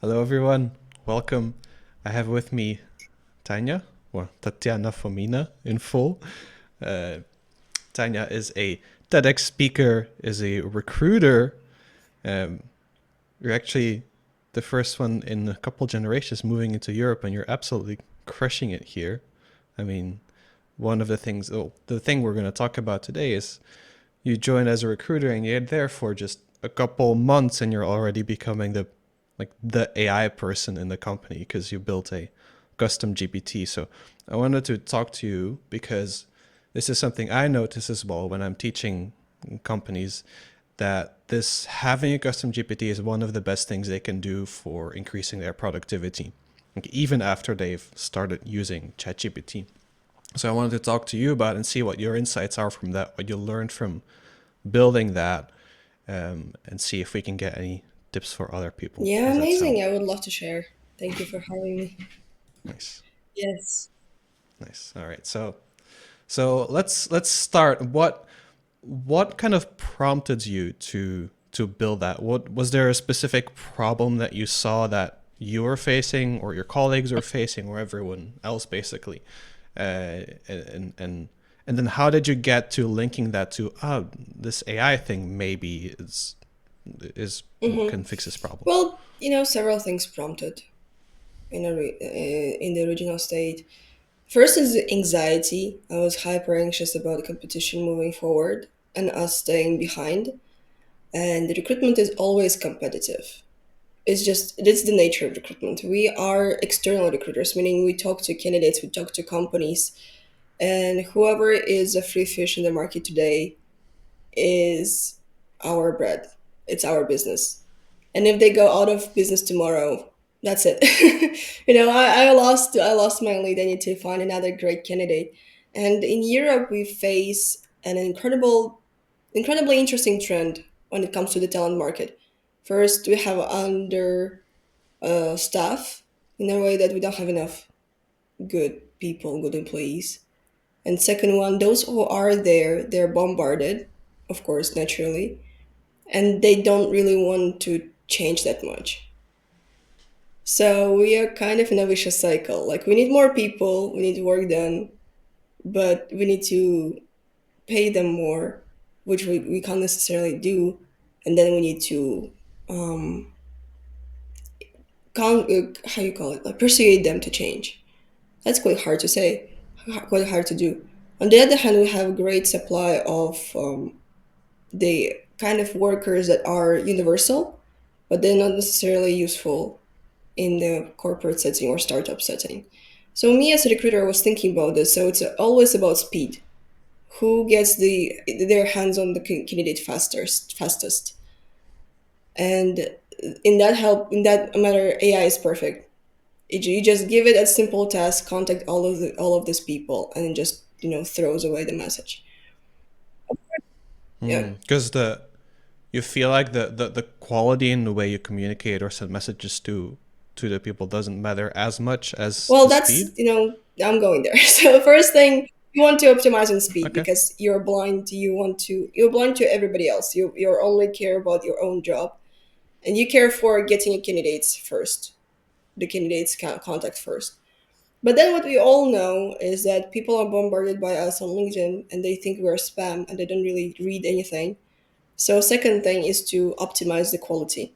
Hello, everyone. Welcome. I have with me Tanya, or Tatyana Fomina in full. Uh, Tanya is a TEDx speaker, is a recruiter. Um, you're actually the first one in a couple generations moving into Europe, and you're absolutely crushing it here. I mean, one of the things, the thing we're going to talk about today is you join as a recruiter and you're there for just a couple months and you're already becoming the AI person in the company because you built a custom GPT. So I wanted to talk to you because this is something I notice as well when I'm teaching companies, that this having a custom GPT is one of the best things they can do for increasing their productivity, like even after they've started using ChatGPT. So I wanted to talk to you about and see what your insights are from that, what you learned from building that, and see if we can get any tips for other people. Yeah, Does that sound amazing. I would love to share. Thank you for having me. nice? Yes. Nice. All right. So let's start. What kind of prompted you to build that? What was there a specific problem that you saw that you were facing, or your colleagues were facing, or everyone else basically? And and then how did you get to linking that to this AI thing maybe is what Mm-hmm. can fix this problem? Well, several things prompted in the original state. First is the anxiety. I was hyper anxious about the competition moving forward and us staying behind. And the recruitment is always competitive. It's the nature of recruitment. We are external recruiters, meaning we talk to candidates, we talk to companies, and whoever is a free fish in the market today is our bread. It's our business. And if they go out of business tomorrow, that's it. I lost my lead. I need to find another great candidate. And in Europe, we face an incredibly interesting trend when it comes to the talent market. First, we have under staff in a way that we don't have enough good people, good employees. And second one, those who are there, they're bombarded, of course, naturally, and they don't really want to change that much. So we are kind of in a vicious cycle. Like we need more people, we need work done, but we need to pay them more, which we can't necessarily do. And then we need to how you call it, like persuade them to change. That's quite hard to say, quite hard to do. On the other hand, we have a great supply of the kind of workers that are universal, but they're not necessarily useful in the corporate setting or startup setting. So me as a recruiter was thinking about this. So it's always about speed. Who gets their hands on the candidate fastest. And in that matter, AI is perfect. You just give it a simple task, contact all of these people, and it just throws away the message. Yeah. Because the you feel like the quality in the way you communicate or send messages to the people doesn't matter as much as Well, the that's speed. I'm going there. So first thing, you want to optimize on speed Okay. because you're blind. You're blind to everybody else. You only care about your own job, and you care for getting your candidates first. The candidates contact first. But then what we all know is that people are bombarded by us on LinkedIn, and they think we're spam, and they don't really read anything. So second thing is to optimize the quality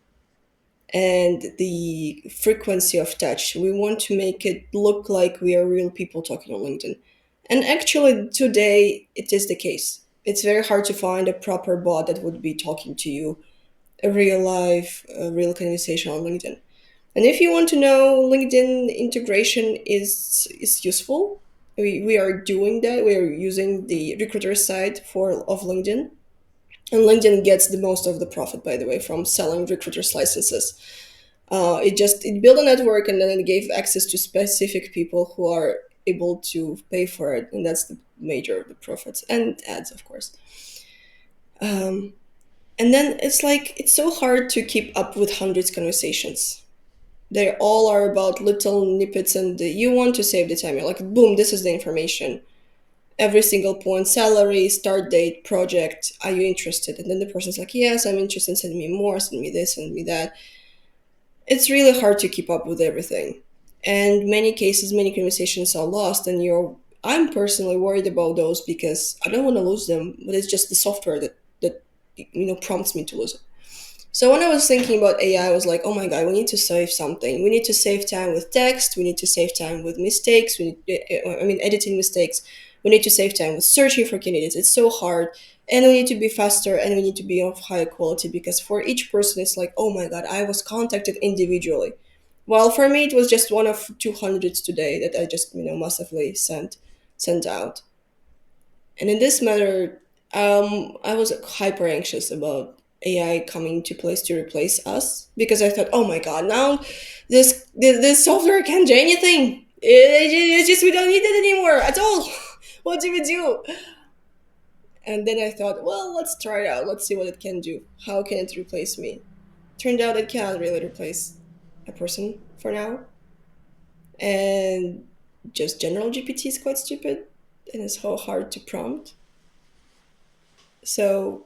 and the frequency of touch. We want to make it look like we are real people talking on LinkedIn. And actually, today it is the case. It's very hard to find a proper bot that would be talking to you, a real life, a real conversation on LinkedIn. And if you want to know, LinkedIn integration is useful. We are doing that. We are using the recruiter side for of LinkedIn. And LinkedIn gets the most of the profit, by the way, from selling recruiters licenses. It built a network and then it gave access to specific people who are able to pay for it, and that's the major of the profits and ads, of course. And then it's so hard to keep up with hundreds conversations. They all are about little snippets, and you want to save the time. You're like, boom, this is the information. Every single point, salary, start date, project. Are you interested? And then the person's like, yes, I'm interested. Send me more. Send me this. Send me that. it's really hard to keep up with everything. And many cases, many conversations are lost, and I'm personally worried about those because I don't want to lose them, but it's just the software that prompts me to lose it. So when I was thinking about AI, I was like, oh my God, we need to save something. We need to save time with text. We need to save time with mistakes. Editing mistakes. We need to save time with searching for candidates. It's so hard. And we need to be faster and we need to be of higher quality because for each person, it's like, oh my God, I was contacted individually. While for me, it was just one of 200s today that I just, massively sent out. And in this matter, I was hyper anxious about AI coming to place to replace us because I thought, oh my god, now this software can't do anything. It's just we don't need it anymore at all. What do we do? And then I thought, well, let's try it out. Let's see what it can do. How can it replace me? Turned out it cannot really replace a person for now. And just general GPT is quite stupid and it's so hard to prompt. So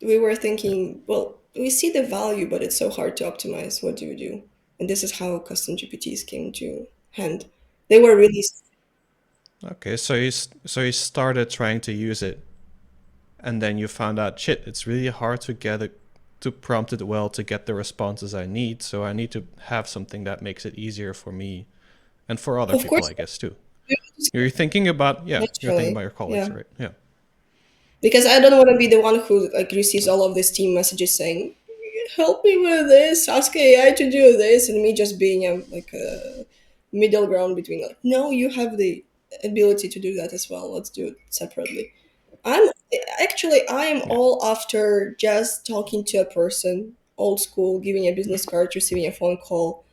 we were thinking, well, we see the value, but it's so hard to optimize. What do we do? And this is how custom GPTs came to hand. They were really Okay, so you started trying to use it, and then you found out, shit, it's really hard to get it to prompt it well to get the responses I need. So I need to have something that makes it easier for me and for other of people, course I guess too. You're thinking about you're thinking about naturally, your colleagues, yeah. right? Yeah, Because I don't want to be the one who like receives all of these team messages saying, "Help me with this, ask AI to do this," and me just being a middle ground between like, "No, you have the ability to do that as well. Let's do it separately." I'm I am yeah, all after just talking to a person, old school, giving a business card, receiving a phone call,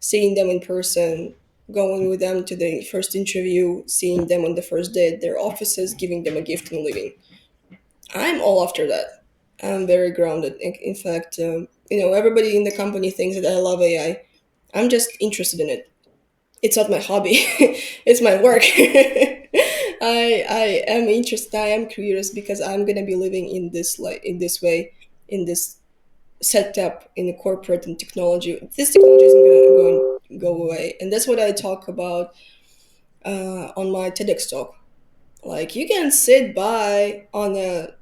seeing them in person, going with them to the first interview, seeing them on the first day at their offices, giving them a gift and leaving. I'm all after that. I'm very grounded. In fact, everybody in the company thinks that I love AI. I'm just interested in it. It's not my hobby. It's my work. I am interested. I am curious because I'm gonna be living in this in this way, in this setup in the corporate and technology. This technology isn't going to go away, and that's what I talk about on my TEDx talk. Like you can sit by on a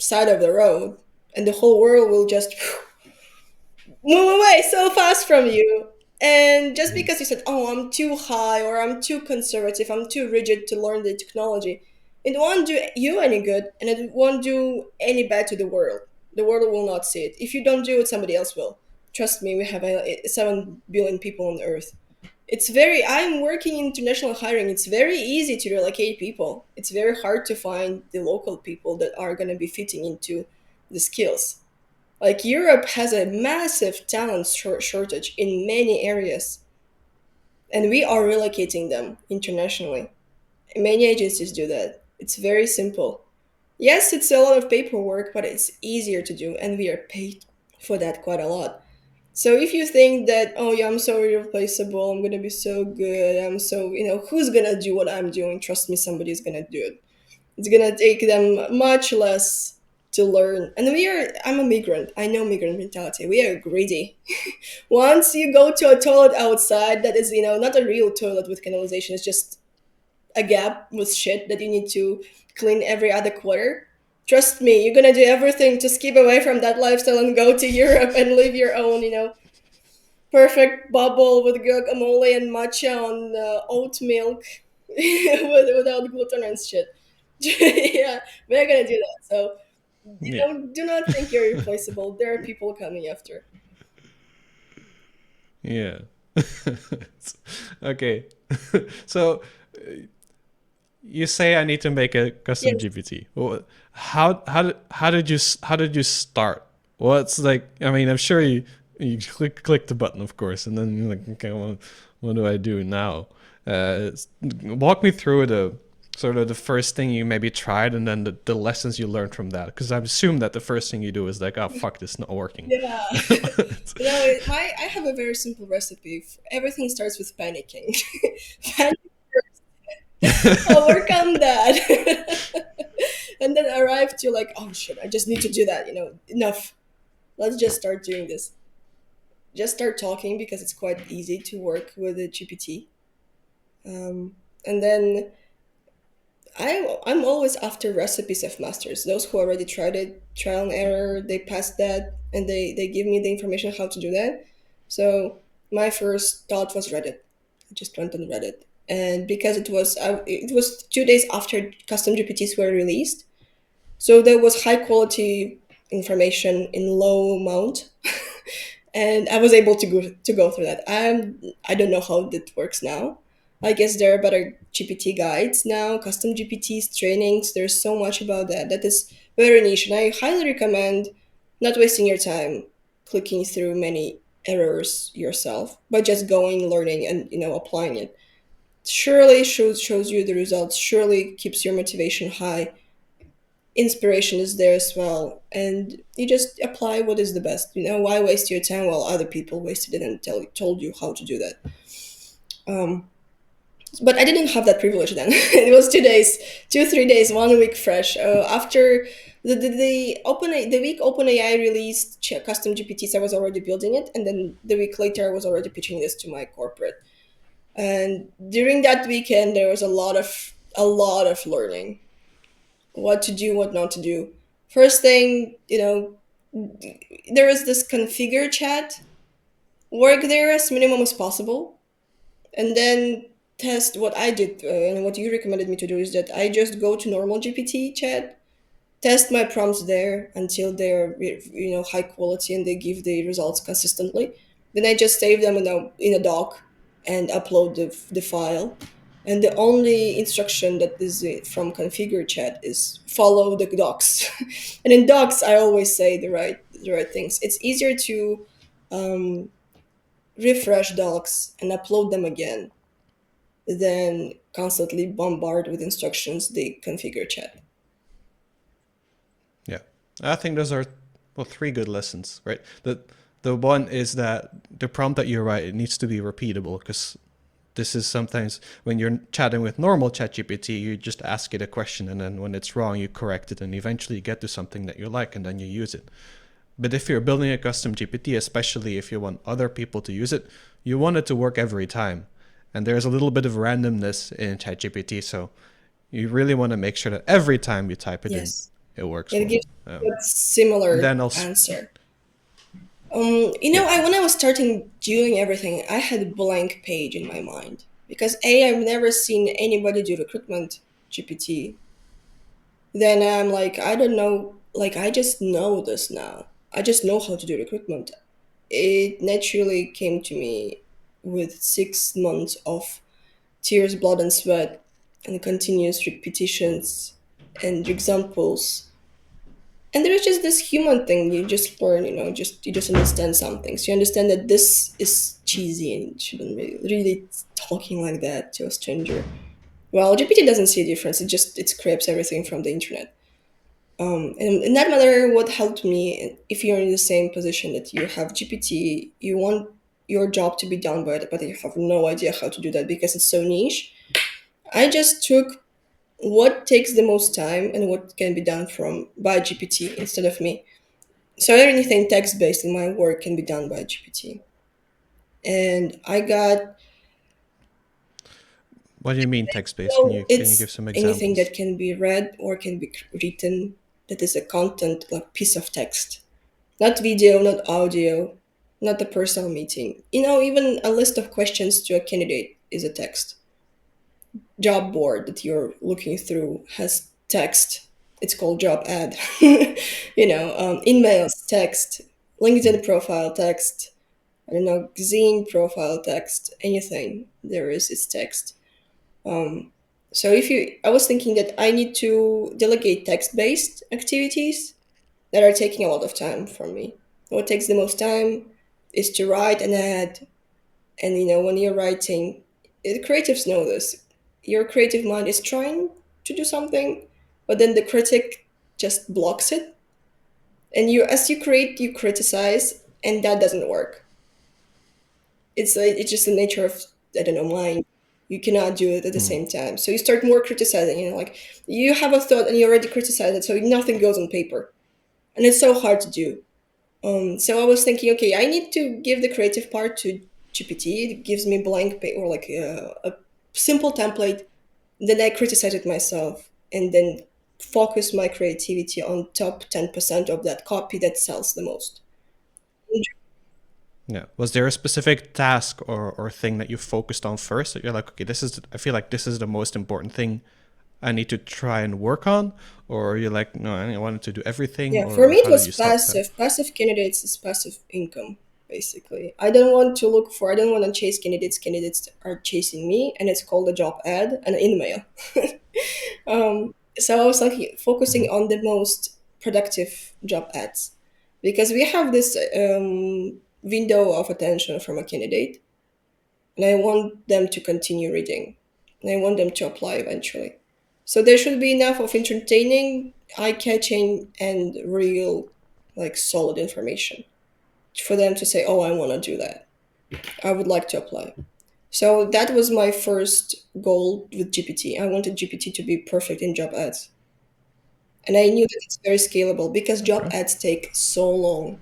side of the road, and the whole world will just move away so fast from you. And just mhm, because you said, "Oh, I'm too high," or "I'm too conservative," "I'm too rigid to learn the technology," it won't do you any good, and it won't do any bad to the world. The world will not see it. If you don't do it, somebody else will. Trust me, we have 7 billion people on Earth. I'm working in international hiring. It's very easy to relocate people. It's very hard to find the local people that are going to be fitting into the skills. Like Europe has a massive talent shortage in many areas, and we are relocating them internationally. Many agencies do that. It's very simple. Yes, it's a lot of paperwork, but it's easier to do, and we are paid for that quite a lot. So if you think that, oh yeah, I'm so irreplaceable, I'm gonna be so good, I'm so, who's gonna do what I'm doing? Trust me, somebody's gonna do it. It's gonna take them much less to learn. And I'm a migrant. I know migrant mentality. We are greedy. Once you go to a toilet outside that is, not a real toilet with canalization, it's just a gap with shit that you need to clean every other quarter. Trust me, you're gonna do everything to skip away from that lifestyle and go to Europe and live your own, perfect bubble with guacamole and matcha on oat milk without gluten and shit. Yeah, we're gonna do that. So yeah. do not think you're replaceable. There are people coming after. Yeah. Okay. So you say I need to make a custom Yes. GPT. Well, how did you start? What's like? I mean, I'm sure you click the button, of course, and then you're like, okay, well, what do I do now? Walk me through the sort of the first thing you maybe tried, and then the lessons you learned from that. Because I assume that the first thing you do is like, oh fuck, this is not working. Yeah. I have a very simple recipe. Everything starts with panicking. Panic first. Overcome that. And then arrive to like, oh shit, I just need to do that. Enough. Let's just start doing this. just start talking because it's quite easy to work with a GPT. And then I'm always after recipes of masters. Those who already tried it, trial and error, they passed that, and they give me the information how to do that. So my first thought was Reddit. I just went on Reddit, and because it was 2 days after custom GPTs were released, so there was high quality information in low amount, and I was able to go through that. I don't know how that works now. I guess there are better GPT guides now, custom GPTs, trainings. There's so much about that. That is very niche, and I highly recommend not wasting your time clicking through many errors yourself, but just going, learning, and applying it. Surely shows you the results. Surely keeps your motivation high. Inspiration is there as well, and you just apply what is the best. Why waste your time while other people wasted it and told you how to do that? But I didn't have that privilege then. It was 2 days, 3 days, 1 week fresh. After the week OpenAI released custom GPTs, I was already building it, and then the week later, I was already pitching this to my corporate. And during that weekend, there was a lot of learning, what to do, what not to do. First thing, there is this configure chat. Work there as minimum as possible, and then test what I did, and what you recommended me to do is that I just go to normal GPT chat, test my prompts there until they're high quality and they give the results consistently. Then I just save them in a doc and upload the file. And the only instruction that is from configure chat is follow the docs. And in docs, I always say the right things. It's easier to um, refresh docs and upload them again than constantly bombard with instructions the configure chat. Yeah, I think those are three good lessons, right? The one is that the prompt that you write, it needs to be repeatable, because this is sometimes when you're chatting with normal ChatGPT, you just ask it a question, and then when it's wrong, you correct it, and eventually you get to something that you like, and then you use it. But if you're building a custom GPT, especially if you want other people to use it, you want it to work every time. And there's a little bit of randomness in ChatGPT, so you really want to make sure that every time you type it in, Yes, it works it well. gives a similar Then I'll, answer. yeah, When I was starting doing everything, I had a blank page in my mind because I've never seen anybody do recruitment GPT. Then I'm like, I don't know, like I just know this now. I just know how to do recruitment. It naturally came to me with 6 months of tears, blood, and sweat, and continuous repetitions and examples. And there is just this human thing you just learn, just understand some things. You understand that this is cheesy and you shouldn't really talking like that to a stranger. Well, GPT doesn't see a difference. It scrapes everything from the internet. And in that matter, what helped me, if you're in the same position that you have GPT, you want your job to be done by it, but you have no idea how to do that because it's so niche. I just took what takes the most time and what can be done by GPT instead of me. So anything text based in my work can be done by GPT. And I got what do you mean text-based? Can so you it's give some anything that examples? can be read or can be written that is a content like piece of text. Not video, not audio, not a personal meeting. Even a list of questions to a candidate is a text. Job board that you're looking through has text. It's called job ad. Emails, text. LinkedIn profile, text. I don't know, Zine profile, text. Anything there is text. So I was thinking that I need to delegate text-based activities that are taking a lot of time from me. What takes the most time is to write an ad. And when you're writing, the creatives know this. Your creative mind is trying to do something, but then the critic just blocks it. And as you create, you criticize, and that doesn't work. It's just the nature of, I don't know, mind. You cannot do it at the same time. So you start more criticizing. Like you have a thought and you already criticize it, so nothing goes on paper, and it's so hard to do. So I was thinking, okay, I need to give the creative part to GPT. It gives me blank page or like a simple template. Then I criticize it myself and then focus my creativity on top 10% of that copy that sells the most. Yeah. Was there a specific task or thing that you focused on first that you're like, okay, I feel like this is the most important thing I need to try and work on? Or you're like, no, I wanted to do everything, Yeah, for or me it how did was you start that? passive. Passive candidates is passive income, basically. I don't want to look for, I don't want to chase candidates. Candidates are chasing me, and it's called a job ad and an email. So I was like focusing Hmm. on the most productive job ads because we have this window of attention from a candidate, and I want them to continue reading, and I want them to apply eventually. So there should be enough of entertaining, eye-catching, and real, like solid information for them to say, "Oh, I want to do that. I would like to apply." So that was my first goal with GPT. I wanted GPT to be perfect in job ads. And I knew that it's very scalable because job Okay. ads take so long.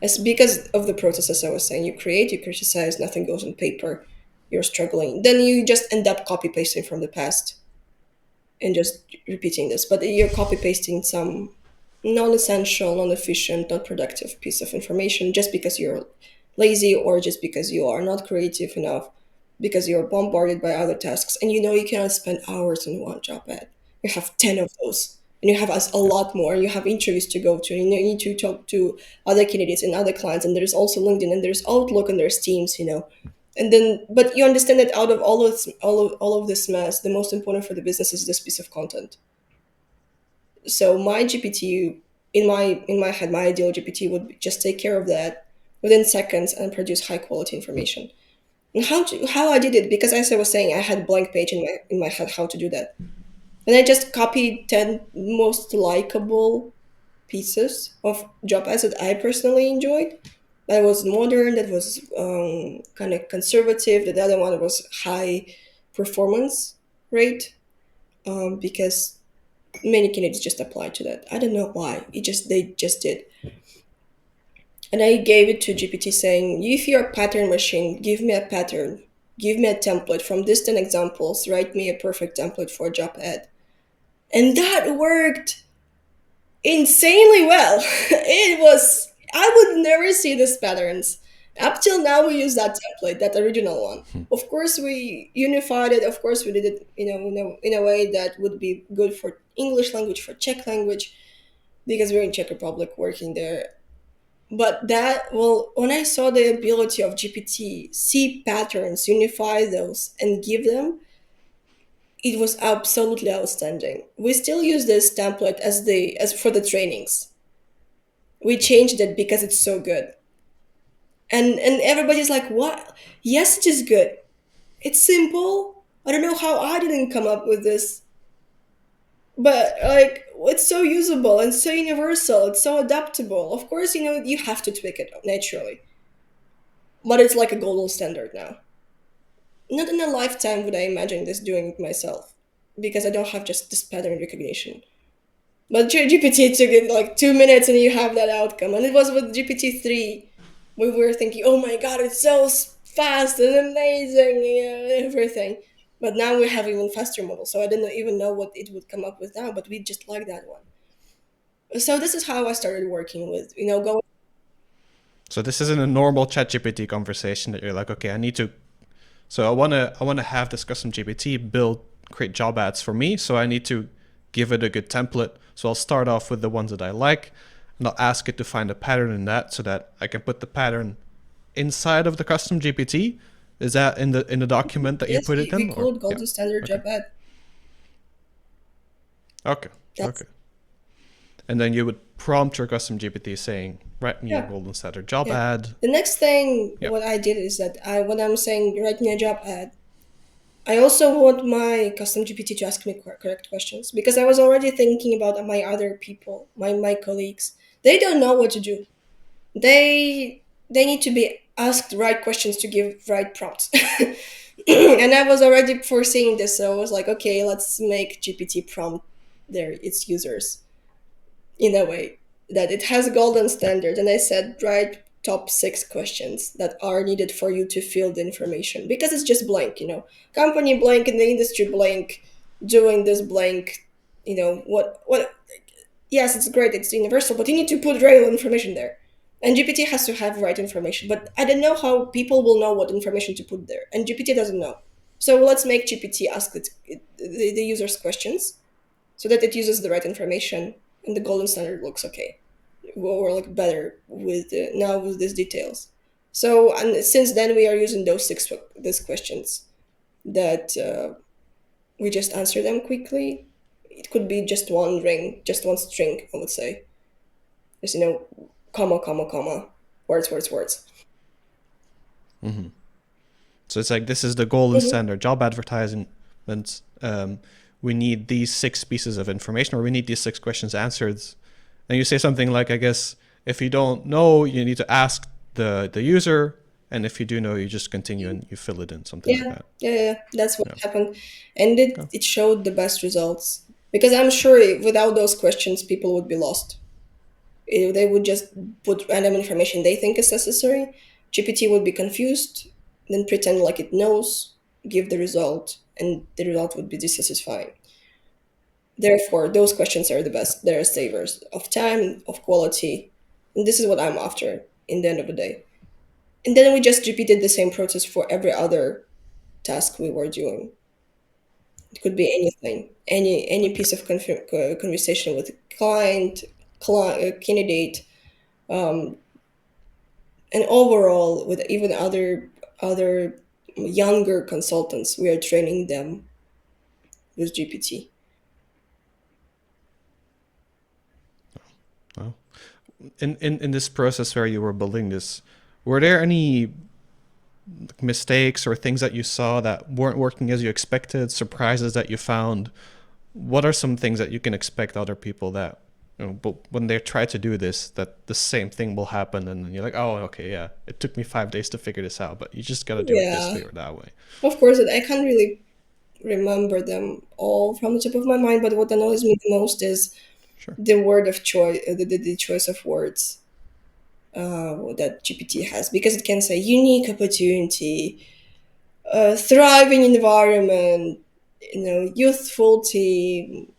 It's because of the processes I was saying. You create, you criticize, nothing goes on paper, you're struggling. Then you just end up copy pasting from the past and just repeating this. But you're copy pasting some non essential, non efficient, not productive piece of information just because you're lazy or just because you are not creative enough, because you're bombarded by other tasks. And you know you cannot spend hours on one job ad. You have 10 of those. And you have us a lot more. You have interviews to go to. And you need to talk to other candidates and other clients. And there's also LinkedIn and there's Outlook and there's Teams, you know. And then but you understand that out of all of this mess, the most important for the business is this piece of content. So my GPT, in my head, my ideal GPT would just take care of that within seconds and produce high quality information. And how I did it, because as I was saying, I had a blank page in my head how to do that. And I just copied 10 most likable pieces of job ads that I personally enjoyed. That was modern, that was kind of conservative. The other one was high performance rate, because many candidates just applied to that. I don't know why. They just did. And I gave it to GPT saying, if you're a pattern machine, give me a pattern. Give me a template from these 10 examples. Write me a perfect template for a job ad. And that worked insanely well. It was, I would never see these patterns. Up till now, we use that template, that original one. Of course, we unified it. Of course, we did it, in a way that would be good for English language, for Czech language, because we're in Czech Republic working there. But that, well, when I saw the ability of GPT, see patterns, unify those, and give them, it was absolutely outstanding. We still use this template as for the trainings. We changed it because it's so good. And everybody's like, what? Yes, it is good. It's simple. I don't know how I didn't come up with this, but like it's so usable and so universal. It's so adaptable. Of course, you have to tweak it naturally, but it's like a golden standard now. Not in a lifetime would I imagine this doing it myself, because I don't have just this pattern recognition. But GPT took it like 2 minutes and you have that outcome. And it was with GPT-3. We were thinking, oh my god, it's so fast and amazing, everything. But now we have even faster models, so I didn't even know what it would come up with now, but we just like that one. So this is how I started working with, going. So this isn't a normal ChatGPT conversation that you're like, okay, I need to. So I wanna have this custom GPT create job ads for me. So I need to give it a good template. So I'll start off with the ones that I like, and I'll ask it to find a pattern in that, so that I can put the pattern inside of the custom GPT. Is that in the document that you Yes, put it we in, or call it yeah? golden standard Okay. job ad. Okay. That's Okay. And then you would prompt your custom GPT saying, "Write me a yeah. golden starter job Yeah. ad." The next thing Yeah. what I did is that when I'm saying write me a job ad, I also want my custom GPT to ask me correct questions, because I was already thinking about my other people, my colleagues. They don't know what to do. They need to be asked right questions to give right prompts. And I was already foreseeing this, so I was like, okay, let's make GPT prompt its users in that way. that it has a golden standard, and I said write top 6 questions that are needed for you to fill the information, because it's just blank, company blank in the industry blank, doing this blank, what yes, it's great, it's universal, but you need to put real information there. And GPT has to have right information. But I don't know how people will know what information to put there. And GPT doesn't know. So let's make GPT ask the user's questions so that it uses the right information and the golden standard looks okay. We're like better with now with these details. So, and since then we are using these questions that we just answer them quickly. It could be just one ring, just one string, I would say. Just, comma, comma, comma, words, words, words. So it's like, this is the golden Mhm. standard job advertisements. We need these 6 pieces of information, or we need these 6 questions answered. And you say something like, I guess, if you don't know, you need to ask the user. And if you do know, you just continue and you fill it in, something like Yeah, that. yeah, that's what Yeah. happened. And it, Oh, it showed the best results. Because I'm sure without those questions, people would be lost. If they would just put random information they think is necessary, GPT would be confused, then pretend like it knows, give the result, and the result would be dissatisfying. Therefore, those questions are the best. They're savers of time, of quality. And this is what I'm after in the end of the day. And then we just repeated the same process for every other task we were doing. It could be anything, any piece of conversation with a candidate, and overall with even other younger consultants. We are training them with GPT. well. In this process where you were building this, were there any mistakes or things that you saw that weren't working as you expected, surprises that you found? What are some things that you can expect other people that, but when they try to do this, that the same thing will happen, and you're like, oh, okay, yeah, it took me 5 days to figure this out, but you just got to do it this Yeah, way or that way. of course, I can't really remember them all from the top of my mind, but what annoys me the most is Sure. the word of choice, the choice of words that GPT has, because it can say unique opportunity, thriving environment, youthful team.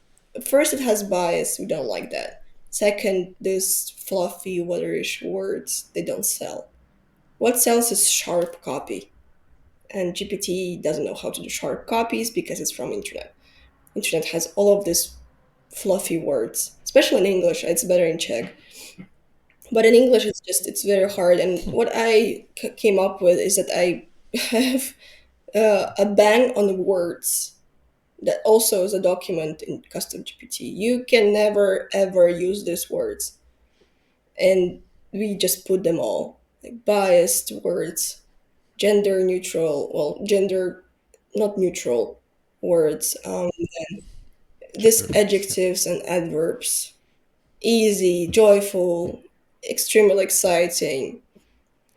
First, it has bias. We don't like that. Second, these fluffy, waterish words, they don't sell. What sells is sharp copy. And GPT doesn't know how to do sharp copies because it's from internet. Internet has all of these fluffy words, especially in English. It's better in Czech. But in English, it's very hard. And what I came up with is that I have a ban on words that also is a document in Custom GPT. You can never ever use these words, and we just put them all like biased words, gender neutral, well, gender not neutral words, these Gender based. Yeah. adjectives and adverbs, easy, joyful, extremely exciting,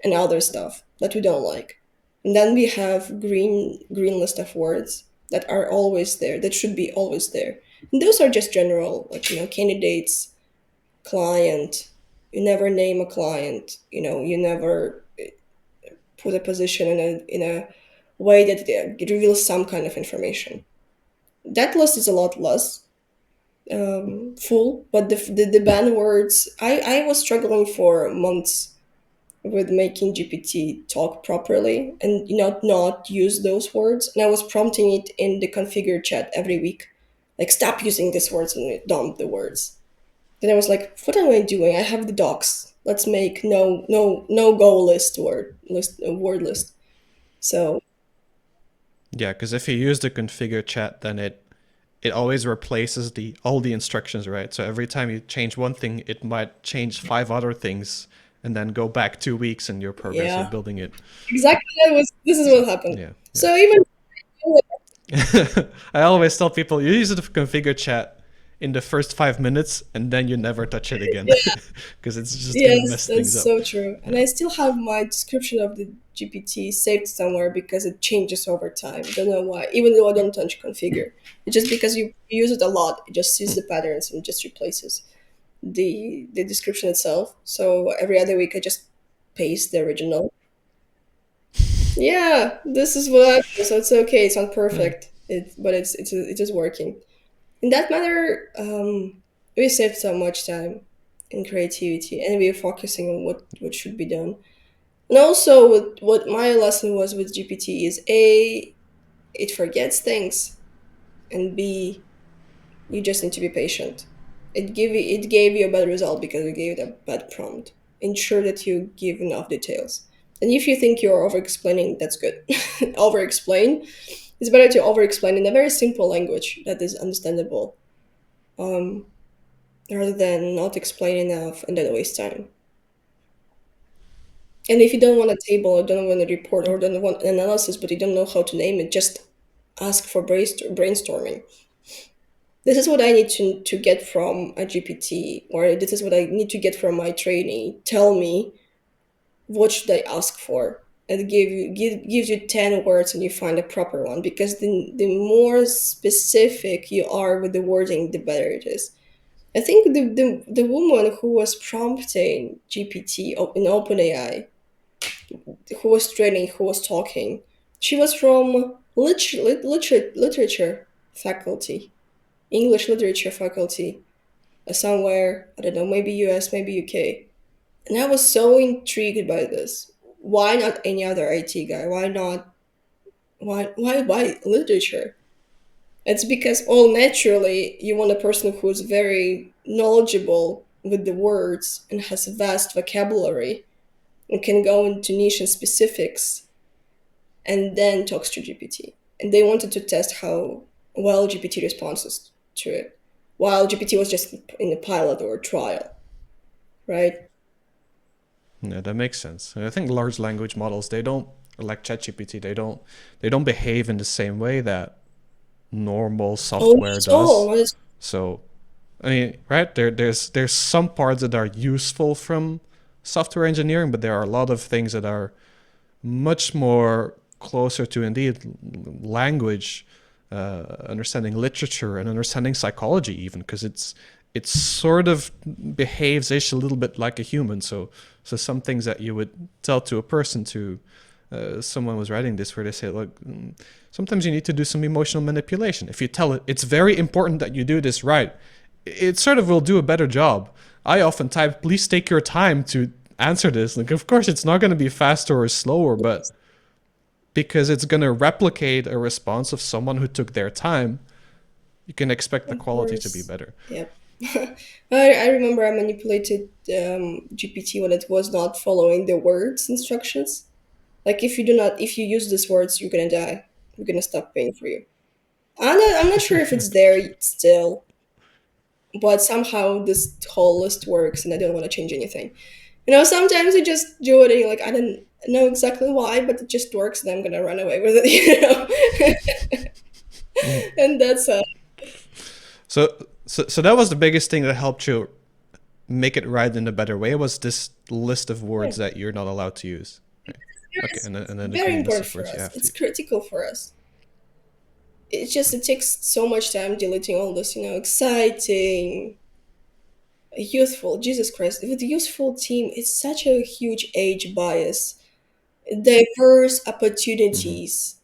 and other stuff that we don't like. And then we have green list of words that are always there, that should be always there. And those are just general, like, candidates, client. You never name a client. You never put a position in a way that it reveals some kind of information. That list is a lot less full, but the ban words, I was struggling for months with making GPT talk properly and not use those words. And I was prompting it in the configure chat every week, like stop using these words and dump the words. Then I was like, what am I doing? I have the docs. Let's make no go word list. So Yeah, because if you use the configure chat, then it always replaces the all the instructions, right? So every time you change one thing, it might change 5 other things, and then go back 2 weeks in your progress of yeah, building it. exactly. This is So what happened. yeah, yeah. So even I always tell people, you use the configure chat in the first 5 minutes, and then you never touch it again, because it's just gonna yes, mess things that's up. so true. And Yeah, I still have my description of the GPT saved somewhere because it changes over time. Don't know why. Even though I don't touch configure, it's just because you use it a lot, it just sees the patterns and just replaces. the description itself. So every other week I just paste the original. Yeah, this is what I do, so it's okay. It's not Yeah. perfect. But it is working. In that matter, we save so much time in creativity, and we're focusing on what should be done. And also, what my lesson was with GPT is A, it forgets things, and B, you just need to be patient. It gave you a bad result because it gave it a bad prompt. Ensure that you give enough details. And if you think you're over explaining, that's good. Over explain. It's better to over explain in a very simple language that is understandable, um, rather than not explain enough and then waste time. And if you don't want a table or don't want a report or don't want an analysis but you don't know how to name it, just ask for brainstorming. This is what I need to get from a GPT, or this is what I need to get from my trainee. Tell me what should I ask for, and gives you 10 words and you find a proper one, because the more specific you are with the wording, the better it is. I think the woman who was prompting GPT in OpenAI, who was training, who was talking, she was from literature faculty, English literature faculty, somewhere, I don't know, maybe US, maybe UK. And I was so intrigued by this. Why not any other IT guy? Why not? Why literature? It's because all naturally you want a person who's very knowledgeable with the words and has a vast vocabulary and can go into niche and specifics and then talks to GPT. And they wanted to test how well GPT responses to it, while GPT was just in a pilot or trial, right? Yeah, that makes sense. And I think large language models, they don't, like ChatGPT, they don't behave in the same way that normal Oh, software so does. not as So I mean, right there's some parts that are useful from software engineering, but there are a lot of things that are much more closer to indeed language, understanding literature and understanding psychology, even because it sort of behaves ish a little bit like a human. So some things that you would tell to a person, to someone was writing this, where they say, look, sometimes you need to do some emotional manipulation. If you tell it it's very important that you do this right, it sort of will do a better job. I often type, please take your time to answer this. Like, of course, it's not going to be faster or slower, but because it's going to replicate a response of someone who took their time, you can expect the of quality to be course. better. Yep. I remember I manipulated GPT when it was not following the words instructions. Like if you use these words, you're gonna die. We're gonna stop paying for you. I'm not sure if it's there still, but somehow this whole list works, and I don't want to change anything. Sometimes I just do it, and like I don't know exactly why, but it just works, and I'm gonna run away with it. Mhm. And that's So that was the biggest thing that helped you make it right in a better way, was this list of yeah, words that you're not allowed to use. Right. Okay, it's and then very again, the list important of for words you us. have to It's use. critical for us. It takes so much time deleting all this, exciting, youthful. Jesus Christ, with the youthful team, it's such a huge age bias, diverse Mm-hmm. opportunities.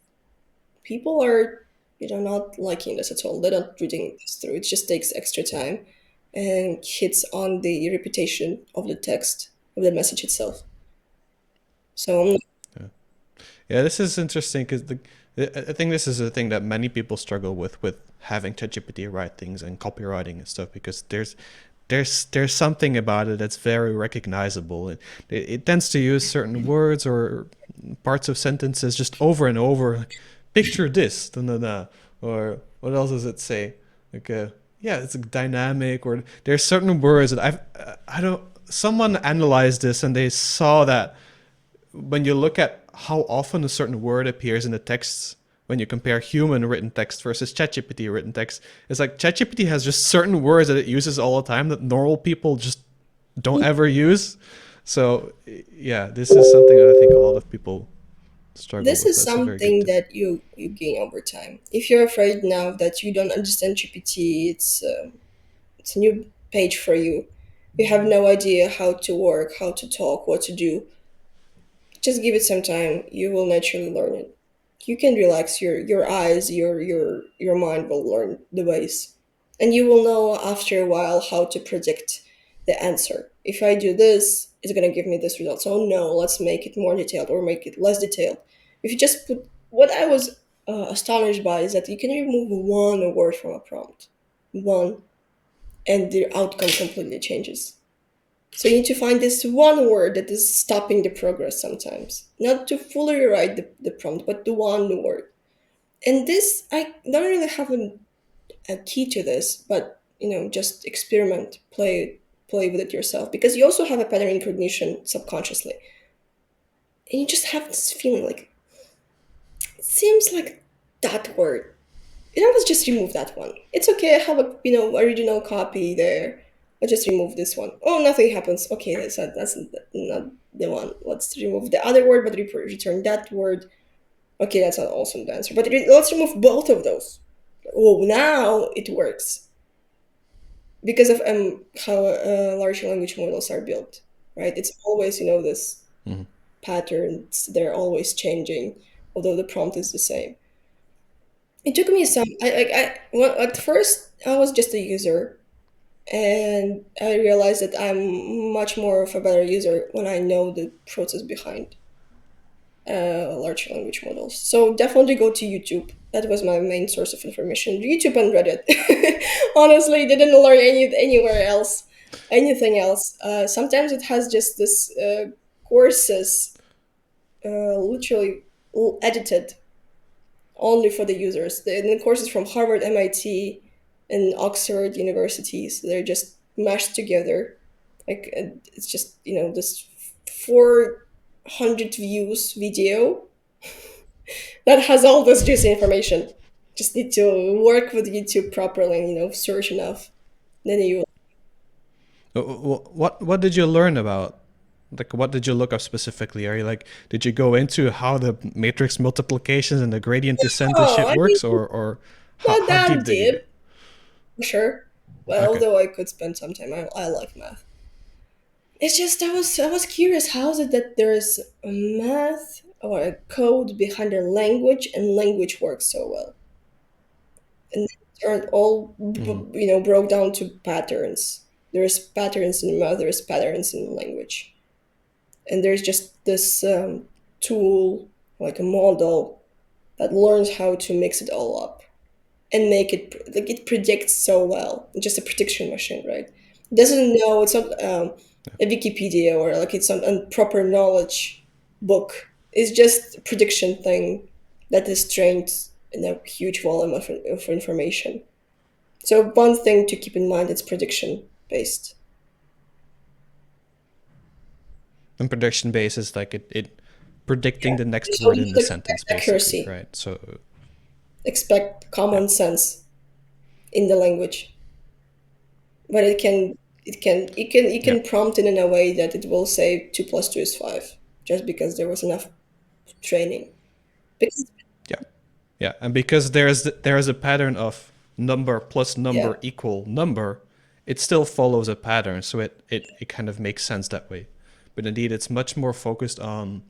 People are, not liking this at all. They're not reading this through. It just takes extra time and hits on the reputation of the text, of the message itself. So Yeah. Yeah, this is interesting because I think this is a thing that many people struggle with having ChatGPT write things and copywriting and stuff, because there's something about it that's very recognizable. It tends to use certain words or parts of sentences just over and over. Like, picture this, da, da, da. Or what else does it say? Like, yeah, it's dynamic. Or there's certain words that I don't. Someone analyzed this and they saw that when you look at how often a certain word appears in the text, when you compare human written text versus ChatGPT written text, it's like ChatGPT has just certain words that it uses all the time that normal people just don't ever use. So yeah, this is something that I think a lot of people struggle this with. is That's a very good something tip. that you gain over time. If you're afraid now that you don't understand GPT, it's a new page for you. you have no idea how to work, how to talk, what to do, just give it some time. You will naturally learn it. You can relax your eyes, your mind will learn the ways. And you will know after a while how to predict the answer. If I do this, it's gonna give me this result. So no, let's make it more detailed or make it less detailed. If you just put what I was astonished by is that you can remove one word from a prompt. One, and the outcome completely changes. So you need to find this one word that is stopping the progress sometimes. Not to fully rewrite the prompt, but the one word. And this, I don't really have a key to this, but just experiment, play with it yourself. Because you also have a pattern recognition subconsciously. And you just have this feeling like, it seems like that word. Let's just remove that one. It's okay. I have a original copy there. I just remove this one. Oh, nothing happens. Okay, that's not the one. Let's remove the other word, but return that word. Okay, that's not also the answer. But let's remove both of those. Oh, now it works because of how large language models are built. Right? It's always this Mhm. patterns. They're always changing, although the prompt is the same. It took me some. Well, at first I was just a user, and I realized that I'm much more of a better user when I know the process behind large language models. So definitely go to YouTube. That was my main source of information. YouTube and Reddit. Honestly, didn't learn anywhere else, anything else. Sometimes it has just this courses, literally edited only for the users. The courses from Harvard, MIT, and Oxford universities, they're just mashed together. Like it's just this 400 views video that has all this juicy information. Just need to work with YouTube properly, and search enough. Then you What did you learn about? Like, what did you look up specifically? Are you like, did you go into how the matrix multiplications and the gradient descent and oh, shit I mean, works, or not how that deep did you go? deep, for sure. Well, Okay. although I could spend some time, I like math. It's just I was curious. How is it that there's a math or a code behind a language and language works so well, and are all Hmm. broke down to patterns. There's patterns in math. There's patterns in language, and there's just this tool like a model that learns how to mix it all up and make it like it predicts so well. It's just a prediction machine, right? It doesn't know. It's not a Wikipedia or like it's not a proper knowledge book. It's just a prediction thing that is trained in a huge volume of information. So one thing to keep in mind, it's prediction based. And prediction basis, like it predicting Yeah. the next So word you in the should expect sentence, basically, accuracy, right? So expect yeah, common sense in the language, but you yeah, can prompt it in a way that it will say 2 plus 2 is 5, just because there was enough training. Because yeah, yeah. And because there is a pattern of number plus yeah, number equal number, it still follows a pattern, so it kind of makes sense that way. But indeed, it's much more focused on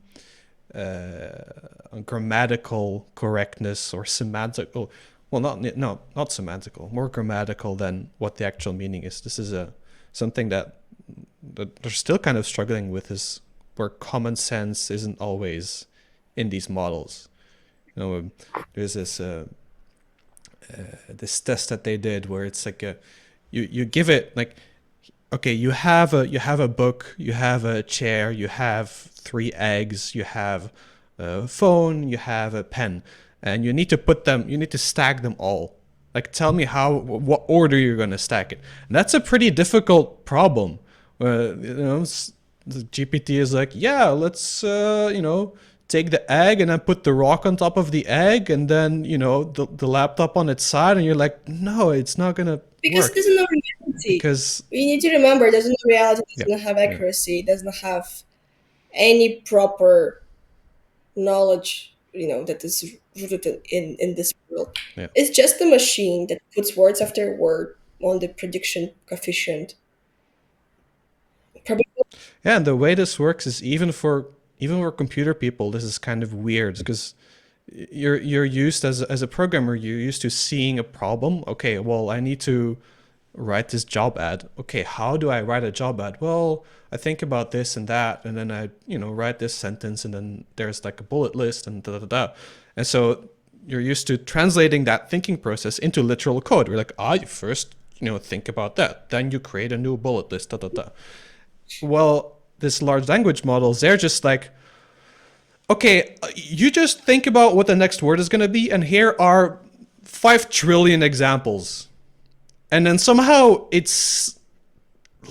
grammatical correctness or semantical. Well, not semantical, more grammatical than what the actual meaning is. This is a something that they're still kind of struggling with, is where common sense isn't always in these models. There's this test that they did where it's like you give it like, okay, you have a book, you have a chair, you have 3 eggs, you have a phone, you have a pen, and you need to stack them all. Like, tell me what order you're going to stack it. And that's a pretty difficult problem. The GPT is like, yeah, let's take the egg and then put the rock on top of the egg, and then the laptop on its side, and you're like, no, it's not gonna because it work doesn't know reality. because You need to remember, it doesn't know reality, it yeah, doesn't have yeah, accuracy, it doesn't have any proper knowledge, that is rooted in this world. yeah. It's just a machine that puts words after word on the prediction coefficient, Yeah, and the way this works is even for computer people, this is kind of weird because you're used as a programmer, you're used to seeing a problem. Okay, well, I need to write this job ad. Okay, how do I write a job ad? Well, I think about this and that, and then I, write this sentence, and then there's like a bullet list and da da da. And so you're used to translating that thinking process into literal code. We're like, you first, think about that. Then you create a new bullet list, da da da. Well, this large language models, they're just like, okay, you just think about what the next word is going to be, and here are 5 trillion examples. And then somehow it's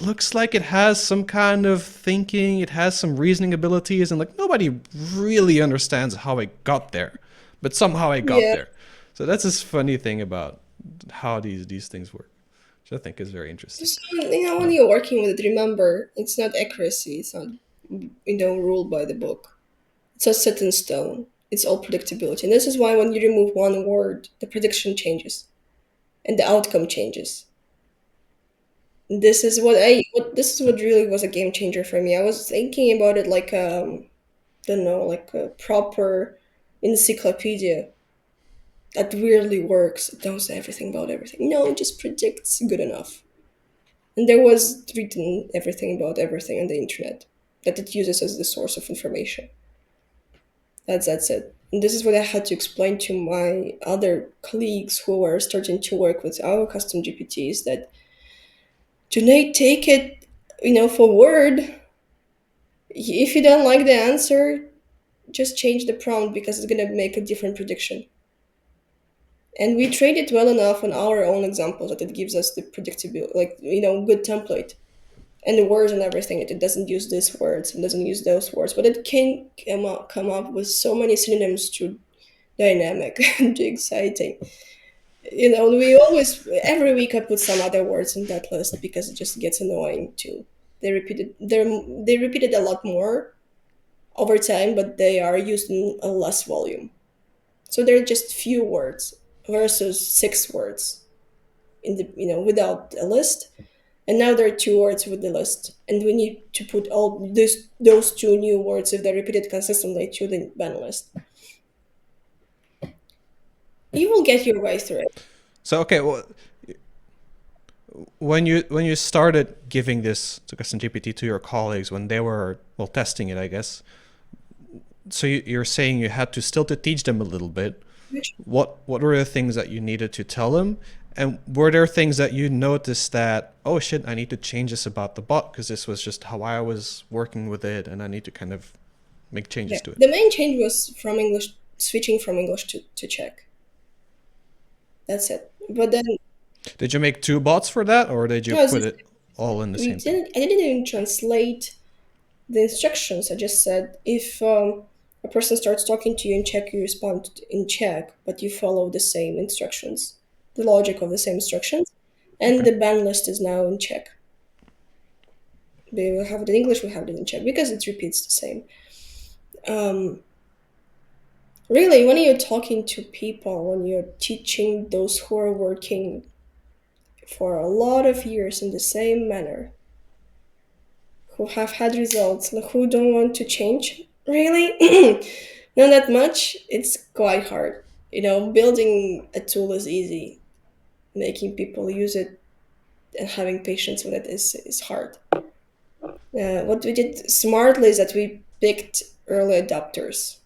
looks like it has some kind of thinking, it has some reasoning abilities, and like nobody really understands how I got there, but somehow I got Yeah. there. So that's this funny thing about how these things work, which I think is very interesting. So, when you're working with it, remember, it's not accuracy. It's not, ruled by the book. It's not set in stone. It's all predictability. And this is why when you remove one word, the prediction changes and the outcome changes. This is what really was a game changer for me. I was thinking about it like don't know, like a proper encyclopedia that weirdly works. It knows everything about everything. No, it just predicts good enough. And there was written everything about everything on the internet that it uses as the source of information. That's it. And this is what I had to explain to my other colleagues who were starting to work with our custom GPTs that do not take it, for word. If you don't like the answer, just change the prompt because it's gonna make a different prediction. And we trained it well enough on our own examples that it gives us the predictable, like, good template and the words and everything. It doesn't use these words, it doesn't use those words, but it can come up with so many synonyms to dynamic and to exciting. We always every week I put some other words in that list because it just gets annoying too. They repeated a lot more over time, but they are used in a less volume. So they're just few words versus 6 words in the without a list. And now there are 2 words with the list, and we need to put all those 2 new words if they're repeated consistently to the ban list. You will get your way through it. So okay, well, when you started giving this to custom GPT to your colleagues when they were testing it, I guess. So you're saying you had to still to teach them a little bit. What were the things that you needed to tell them? And were there things that you noticed that, oh shit, I need to change this about the bot because this was just how I was working with it and I need to kind of make changes Yeah, to it? the main change was from English, switching from English to Czech. That's it. But then Did you make 2 bots for that, or did you no, put it all in the we same thing? didn't. I didn't even translate the instructions. I just said if a person starts talking to you in Czech, you respond in Czech, but you follow the same instructions, the logic of the same instructions, and Okay. the ban list is now in Czech. They will have it in English, we have it in Czech because it repeats the same. Um, really, when you're talking to people, when you're teaching those who are working for a lot of years in the same manner, who have had results and who don't want to change, really, not that much, it's quite hard. Building a tool is easy. Making people use it and having patience with it is hard. What we did smartly is that we picked early adopters.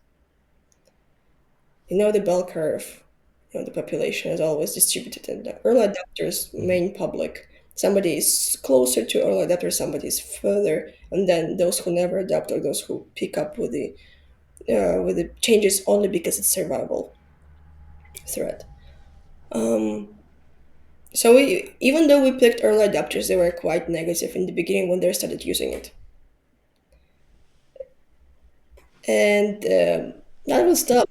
The bell curve, the population is always distributed, and the early adopters, main public. Somebody is closer to early adopters, somebody is further, and then those who never adopt or those who pick up with the changes only because it's survival threat. Um, so even though we picked early adopters, they were quite negative in the beginning when they started using it, and that was tough.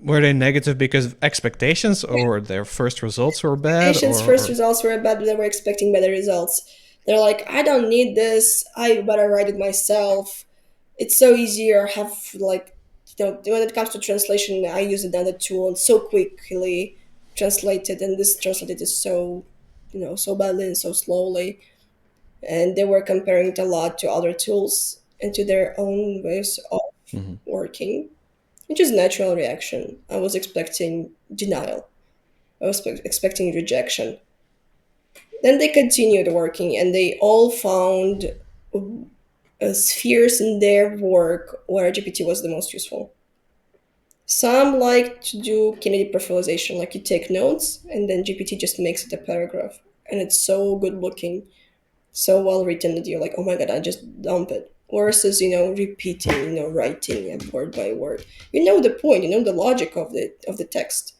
Were they negative because of expectations, or their first results were bad, Patients' or, first or results were bad, but they were expecting better results. They're like, I don't need this. I better write it myself. It's so easier. Have like, when it comes to translation, I use another tool and so quickly translated, and this translated is so, so badly and so slowly. and they were comparing it a lot to other tools and to their own ways of Mm-hmm. working, which is natural reaction. I was expecting denial. I was expecting rejection. Then they continued working, and they all found spheres in their work where GPT was the most useful. Some like to do candidate profilization, like you take notes and then GPT just makes it a paragraph. And it's so good looking, so well written that you're like, oh my god, I just dump it. Versus, repeating, writing word by word. You know the point, you know the logic of the text.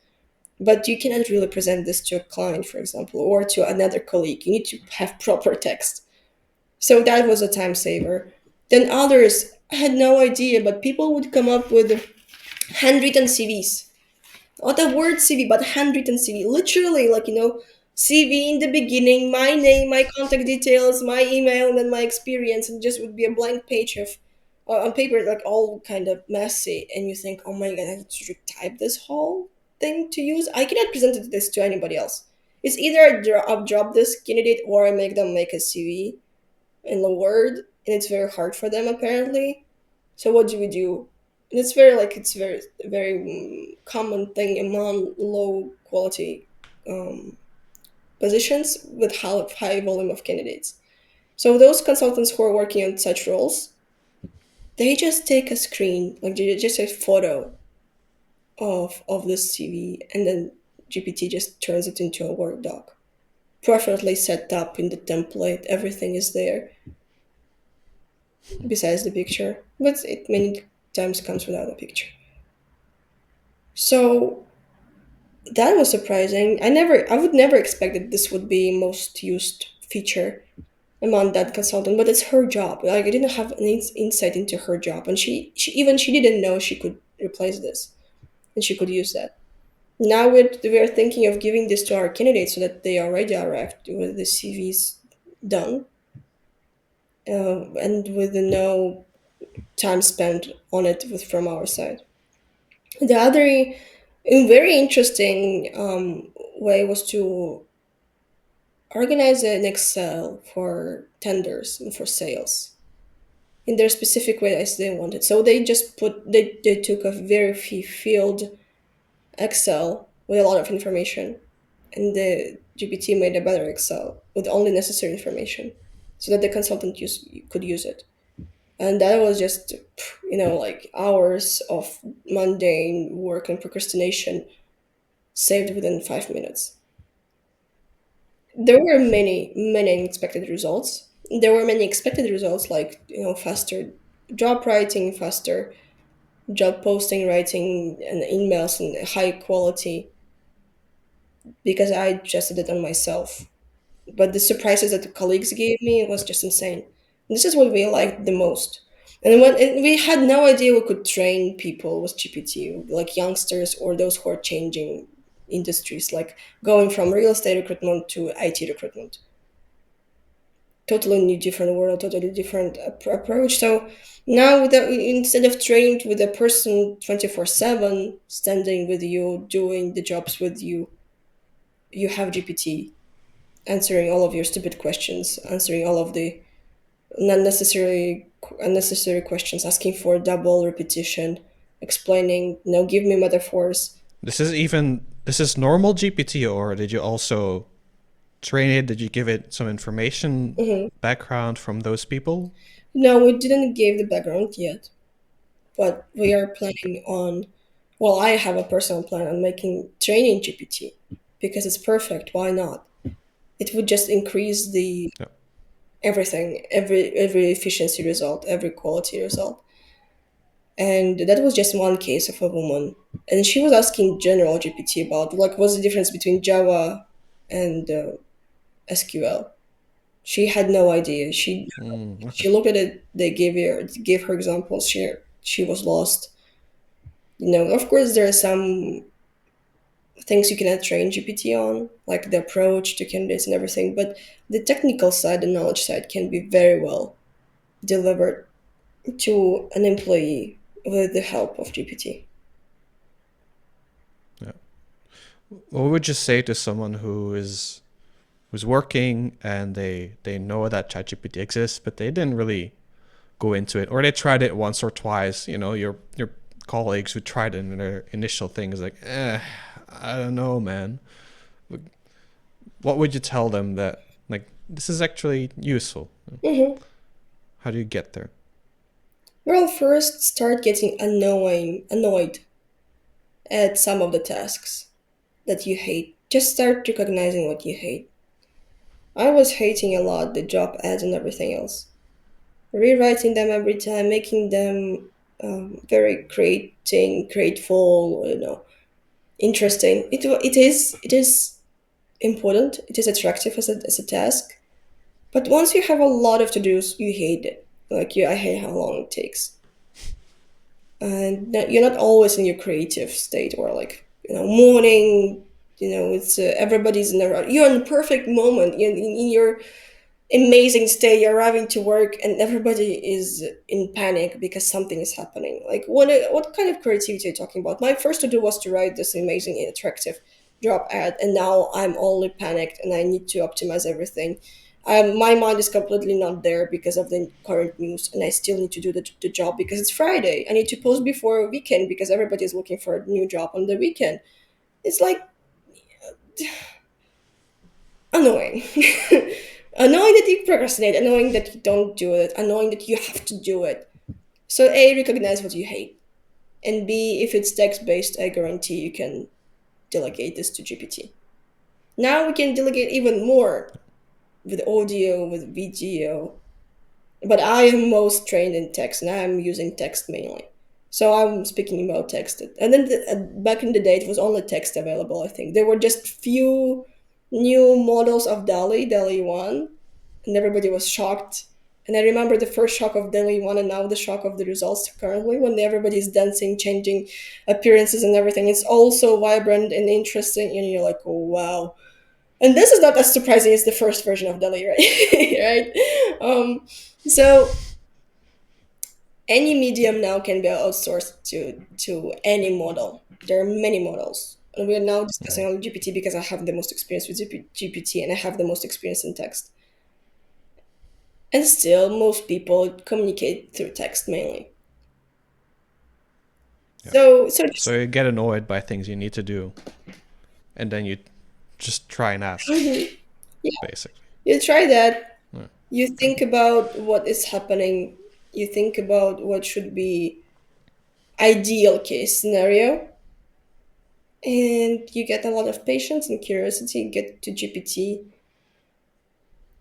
But you cannot really present this to a client, for example, or to another colleague. You need to have proper text. So that was a time saver. Then others had no idea, but people would come up with handwritten CVs. Not a word CV, but handwritten CV. Literally, like, CV in the beginning, my name, my contact details, my email, and then my experience, and just would be a blank page of on paper, like all kind of messy. And you think, oh my god, I have to type this whole thing to use. I cannot present this to anybody else. It's either I drop this candidate or I make them make a CV in the word, and it's very hard for them apparently. So what do we do? And it's very very common thing among low quality um, positions with high volume of candidates. So those consultants who are working on such roles, they just take a screen, like just a photo of this CV, and then GPT just turns it into a Word doc, perfectly set up in the template. Everything is there besides the picture, but it many times comes without a picture. So that was surprising. I would never expect that this would be most used feature among that consultant, but it's her job. Like I didn't have any insight into her job, and she didn't know she could replace this, and she could use that. Now we're thinking of giving this to our candidates so that they already arrived with the CVs done, and with no time spent on it from our side. The other very interesting way was to organize an Excel for tenders and for sales in their specific way as they wanted. So they took a very filled Excel with a lot of information, and the GPT made a better Excel with only necessary information, so that the consultant could use it. And that was just like hours of mundane work and procrastination saved within 5 minutes. There were many unexpected results. There were many expected results, like faster job writing, faster job posting writing, and emails and high quality, because I just did it on myself. But the surprises that the colleagues gave me was just insane. This is what we liked the most. And we had no idea we could train people with GPT, like youngsters or those who are changing industries, like going from real estate recruitment to IT recruitment. Totally new, different world, totally different approach. So now, instead of trained with a person 24/7 standing with you, doing the jobs with you, you have GPT answering all of your stupid questions, answering all of the unnecessary questions, asking for double repetition, explaining, give me metaphors. This is normal GPT, or did you also train it? Did you give it some information Hmm. background from those people? No, we didn't give the background yet, but we are planning on. Well, I have a personal plan on making training GPT because it's perfect. Why not? It would just increase the Yeah. everything, every efficiency result, every quality result. And that was just one case of a woman, and she was asking general GPT about like what's the difference between Java and SQL. She had no idea. Okay. She looked at it. They gave her examples. She was lost. Of course, there are some things you cannot train GPT on, like the approach to candidates and everything. But the technical side, the knowledge side, can be very well delivered to an employee with the help of GPT. Yeah. What would you say to someone who is who's working and they know that ChatGPT exists, but they didn't really go into it, or they tried it once or twice. Your colleagues who tried it in their initial thing is like, I don't know, man. What would you tell them that like this is actually useful? Hmm. How do you get there? Well, first start getting annoyed at some of the tasks that you hate. Just start recognizing what you hate. I was hating a lot the job ads and everything else. Rewriting them every time, making them very grateful, interesting. It is important. It is attractive as a task. But once you have a lot of to dos, you hate it. Like I hate how long it takes, and you're not always in your creative state or like morning. It's everybody's in the you're in the perfect moment. You're in your amazing state. You're arriving to work, and everybody is in panic because something is happening. Like what kind of creativity are you talking about? My first to do was to write this amazing, attractive job ad, and now I'm only panicked and I need to optimize everything. My mind is completely not there because of the current news, and I still need to do the job because it's Friday. I need to post before weekend because everybody is looking for a new job on the weekend. It's like annoying. Annoying that you procrastinate, annoying that you don't do it, annoying that you have to do it. So A, recognize what you hate. And B, if it's text based, I guarantee you can delegate this to GPT. Now we can delegate even more with audio, with video. But I am most trained in text and I'm using text mainly. So I'm speaking about text. And then back in the day, it was only text available, I think. There were just few new models of DALI 1, and everybody was shocked. And I remember the first shock of DALI 1 and now the shock of the results currently when everybody's dancing, changing appearances and everything. It's all so vibrant and interesting, and you're like, oh, wow. And this is not as surprising as the first version of DALI, right? right? So any medium now can be outsourced to any model. There are many models, and we are now discussing on GPT because I have the most experience with GPT and I have the most experience in text. And still, most people communicate through text mainly. Yeah. So So just you get annoyed by things you need to do, and then you just try and ask, Mhm. Yeah, basically. you try that. Yeah. You think about what is happening. You think about what should be ideal case scenario, and you get a lot of patience and curiosity. Get to GPT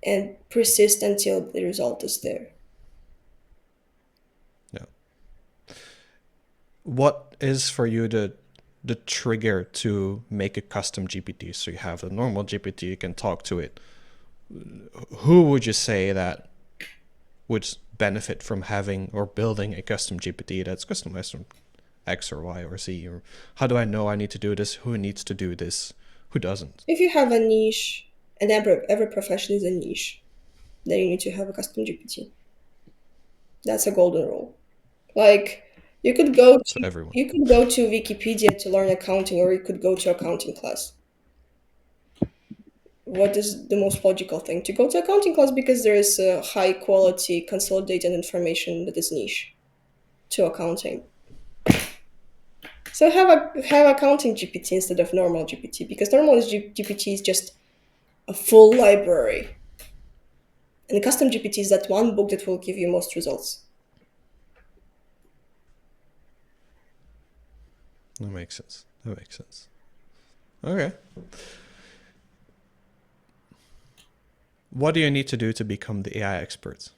and persist until the result is there. Yeah. What is for you the trigger to make a custom GPT? So you have the normal GPT, you can talk to it. Who would you say that would benefit from having or building a custom GPT that's customized from X or Y or Z? Or how do I know I need to do this? Who needs to do this? Who doesn't? If you have a niche, and every profession is a niche, then you need to have a custom GPT. That's a golden rule. Like you could go So to everyone. you could go to Wikipedia to learn accounting, or you could go to accounting class. What is the most logical thing? To go to accounting class because there is a high quality consolidated information that is niche to accounting. So have accounting GPT instead of normal GPT because normal GPT is just a full library, and custom GPT is that one book that will give you most results. That makes sense. That makes sense. Okay. What do you need to do to become the AI expert?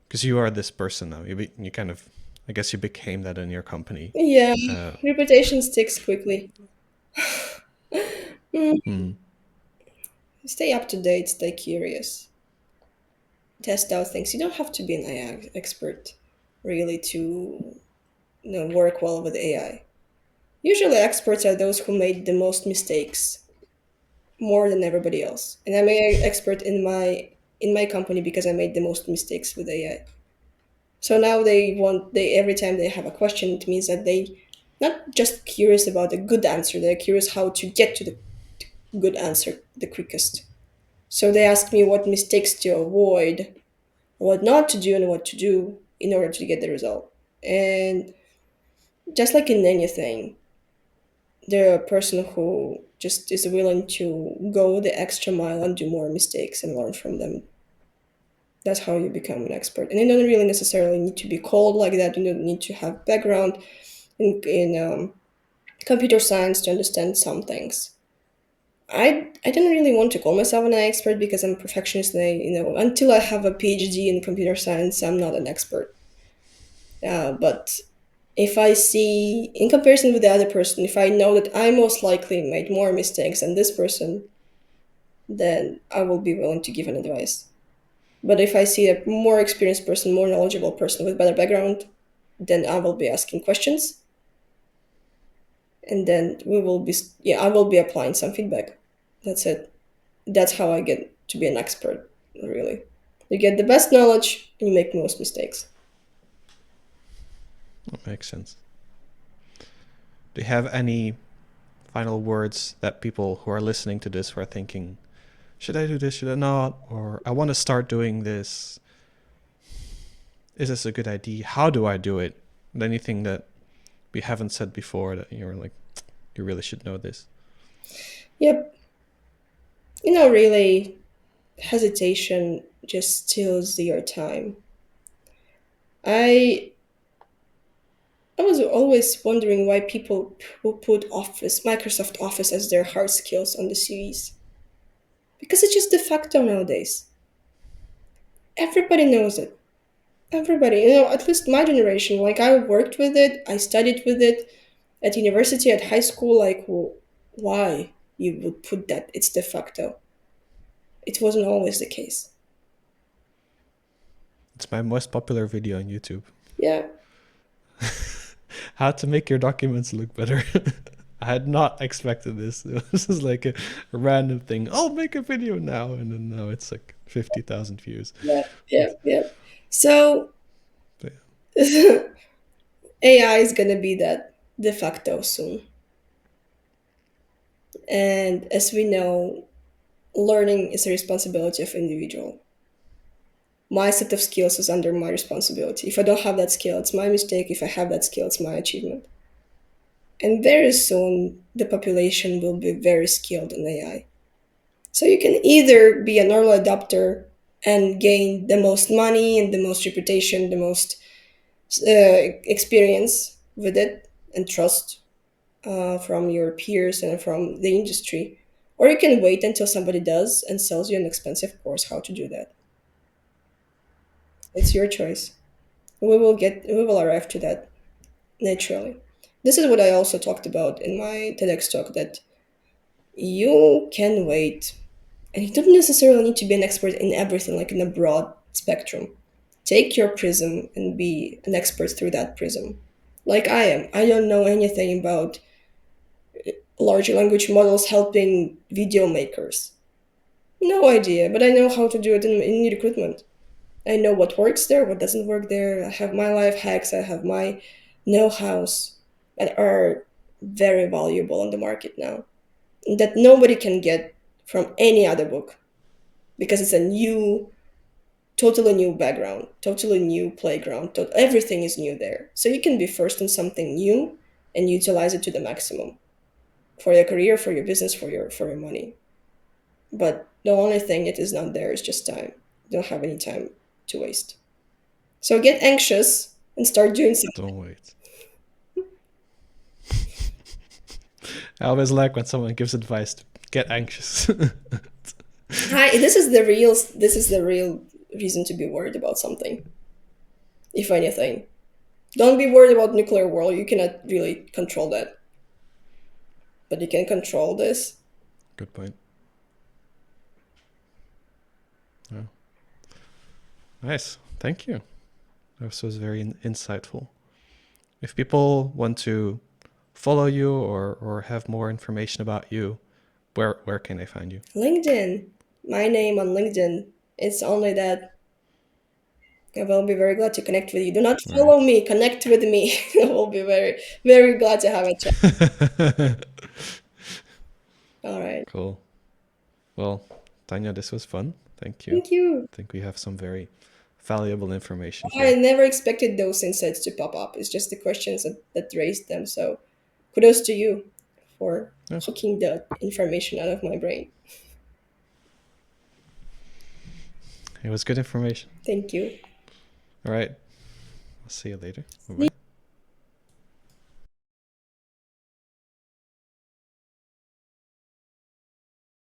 Because you are this person now. You kind of, I guess you became that in your company. Yeah, Uh, reputation sticks quickly. Mm. hmm. Stay up to date, stay curious, test out things. You don't have to be an AI expert really to work well with AI. Usually, experts are those who made the most mistakes more than everybody else. And I'm an expert in my company because I made the most mistakes with AI. So now they every time they have a question, it means that they not just curious about a good answer, they're curious how to get to the good answer the quickest. So they ask me what mistakes to avoid, what not to do, and what to do in order to get the result. And just like in anything, they're a person who just is willing to go the extra mile and do more mistakes and learn from them. That's how you become an expert. And you don't really necessarily need to be cold like that. You don't need to have background in computer science to understand some things. I don't really want to call myself an expert because I'm a perfectionist. And until I have a PhD in computer science, I'm not an expert. But if I see, in comparison with the other person, if I know that I most likely made more mistakes than this person, then I will be willing to give an advice. But if I see a more experienced person, more knowledgeable person with better background, then I will be asking questions, and then I will be applying some feedback. That's it. That's how I get to be an expert, really. You get the best knowledge and you make most mistakes. That makes sense. Do you have any final words that people who are listening to this who are thinking, should I do this, should I not? Or I want to start doing this. Is this a good idea? How do I do it? Anything that we haven't said before that you're like, you really should know this? Yep. Really, hesitation just steals your time. I I was always wondering why people put Microsoft Office as their hard skills on the CVs. Because it's just de facto nowadays. Everybody knows it. Everybody, at least my generation, like I worked with it, I studied with it at university, at high school. Like, why you would put that? It's de facto. It wasn't always the case. It's my most popular video on YouTube. Yeah. How to make your documents look better. I had not expected this. This is like a random thing. I'll make a video now, and then now it's like 50,000 views. Yeah. So But AI is gonna be that de facto soon. And as we know, learning is a responsibility of individual. My set of skills is under my responsibility. If I don't have that skill, it's my mistake. If I have that skill, it's my achievement. And very soon, the population will be very skilled in AI. So you can either be an early adopter and gain the most money and the most reputation, the most experience with it and trust from your peers and from the industry. Or you can wait until somebody does and sells you an expensive course how to do that. It's your choice. We will arrive to that naturally. This is what I also talked about in my TEDx talk, that you can wait. And you don't necessarily need to be an expert in everything, like in a broad spectrum. Take your prism and be an expert through that prism. Like I am. I don't know anything about large language models helping video makers. No idea, but I know how to do it in recruitment. I know what works there, what doesn't work there. I have my life hacks, I have my know hows that are very valuable on the market now, that nobody can get from any other book because it's a totally new background, totally new playground. Everything is new there. So you can be first in something new and utilize it to the maximum for your career, for your business, for your money. But the only thing it is not there is just time. You don't have any time to waste. So get anxious and start doing something. don't wait. I always like when someone gives advice to get anxious. This is the real reason to be worried about something. If anything, don't be worried about nuclear war. You cannot really control that, but you can control this. Good point. Yeah. Nice. Thank you. This was very insightful. If people want to follow you or have more information about you, where can they find you? LinkedIn. My name on LinkedIn. It's only that. I will be very glad to connect with you. Do not follow Right. me. Connect with me. I will be very, very glad to have a chat. All right. Cool. Well, Tanya, this was fun. Thank you. Thank you. I think we have some very valuable information I here. never expected those insights to pop up. It's just the questions that raised them. So kudos to you for Yeah. hooking the information out of my brain. It was good information. Thank you. All right. I'll see you later. Bye-bye.